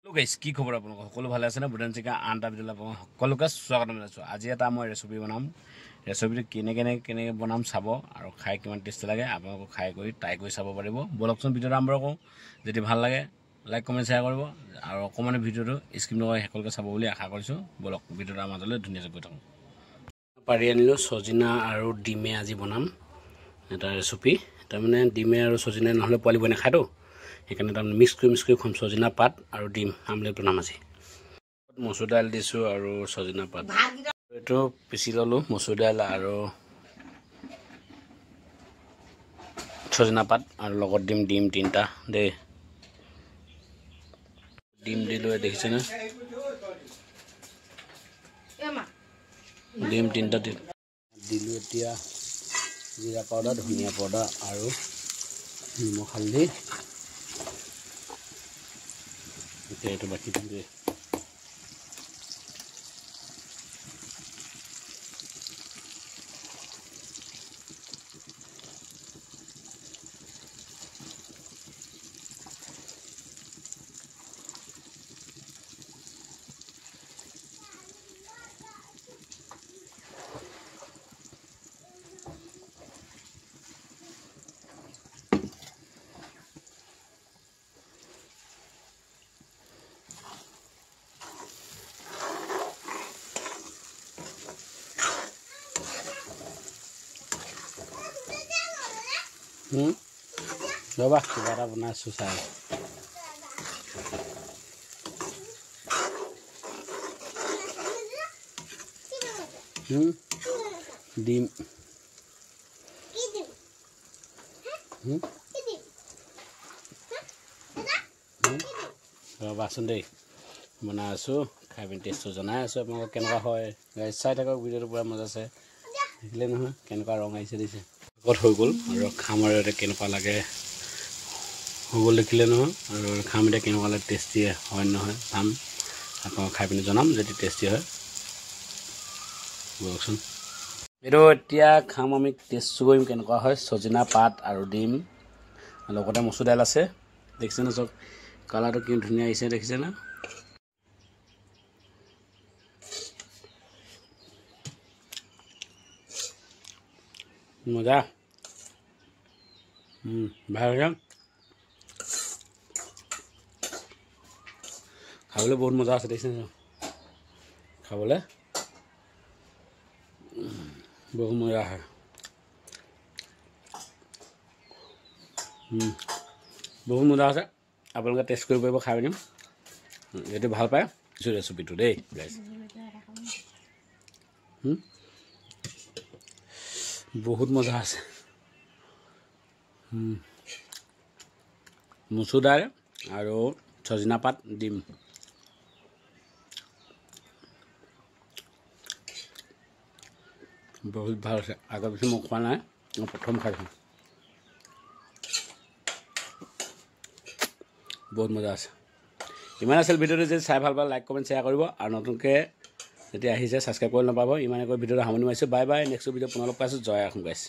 guys কি খবৰ আপোনালোক সকলো ভালে আছে না বুটান চিকা আনটা ভিডিঅ' আপোনালোক সকলোকে স্বাগতম জনাইছোঁ আজি এটা মই ৰেচিপি বনাম ৰেচিপিটো কেনেকৈ বনাম চাব আৰু খাই কিমান টেষ্টি লাগে আপোনালোক খাই কৰি ট্ৰাই কৰি চাব পাৰিব বলকচোন ভিডিঅ'টো আৰম্ভ কৰোঁ যদি ভাল লাগে লাইক কমেণ্ট শ্বেয়াৰ কৰিব আৰু অকণমান ভিডিঅ'টো স্কিপ নকৰি সকলোকে চাব বুলি আশা কৰিছোঁ বলক ভিডিঅ'টো মাজলৈ ধুনীয়াকৈ গৈ থাকোঁ পাৰি আনিলোঁ সজিনা আৰু ডিমে আজি বনাম এটা ৰেচিপি তাৰমানে ডিমে আৰু সজিনা নহ'লে পোৱালি বনাই খায়তো সেইকাৰণে তাৰমানে মিক্স কৰি খুৱাম সজিনা পাত আৰু ডিম আমলেট বনাম আজি মচুৰ দাইল দিছোঁ আৰু সজিনা পাত এইটো পিচি ল'লোঁ মচুৰ দাইল আৰু সজিনা পাত আৰু লগত ডিম তিনিটা দেই ডিম দিলোঁ দেখিছেনে ডিম তিনিটা দিলোঁ এতিয়া জিৰা পাউডাৰ ধনিয়া পাউডাৰ আৰু নিমখ হালধি এতিয়া এইটো বাকি দিম দেই ৰ'বা কিবা এটা বনাইছোঁ চাই ডিম ৰ'বাচোন দেই বনাই আছোঁ খাই পিনি টেষ্টটো জনাই আছোঁ আপোনালোকক কেনেকুৱা হয় চাই থাকক ভিডিঅ'টো পুৰা মজা আছে দেখিলে নহয় কেনেকুৱা ৰং আহিছে দিছে আগত হৈ গ'ল আৰু খাম আৰু এতিয়া কেনেকুৱা লাগে হৈ গ'ল দেখিলে নহয় আৰু খাম এতিয়া কেনেকুৱা লাগে টেষ্টি হয় নহয় চাম আপোনালোকক খাই পিনি জনাম যদি টেষ্টি হয় বলকচোন এইটো এতিয়া খাম আমি টেষ্ট কৰিম কেনেকুৱা হয় সজিনা পাত আৰু ডিম লগতে মচুৰ দাইল আছে দেখিছেনে চব কালাৰটো কি ধুনীয়া আহিছে দেখিছেনে মজা ভাল হৈছে খাবলৈ বহুত মজা আছে দেখিছেনে খাবলৈ বহুত মজা হয় বহুত মজা আছে আপোনালোকে টেষ্ট কৰিব পাৰিব খাই পিনি যদি ভাল পায় কিছু ৰেচিপিটো দেই বহুত মজা আছে মচুৰ দাইল আৰু সজিনা পাত ডিম বহুত ভাল আছে আগৰ পিছত মই খোৱা নাই মই প্ৰথম খাইছোঁ বহুত মজা আছে ইমান আছিল ভিডিঅ'টো যদি চাই ভাল পালে লাইক কমেণ্ট শ্বেয়াৰ কৰিব আৰু নতুনকৈ যেতিয়া আহিছে ছাবস্ক্ৰাইব কৰি নাপাব ইমানকৈ ভিডিঅ'টো সামৰণি মাৰিছোঁ বাই বাই নেক্সট ভিডিঅ' পুনৰ লগ পাইছোঁ জয় আহোম গাইছ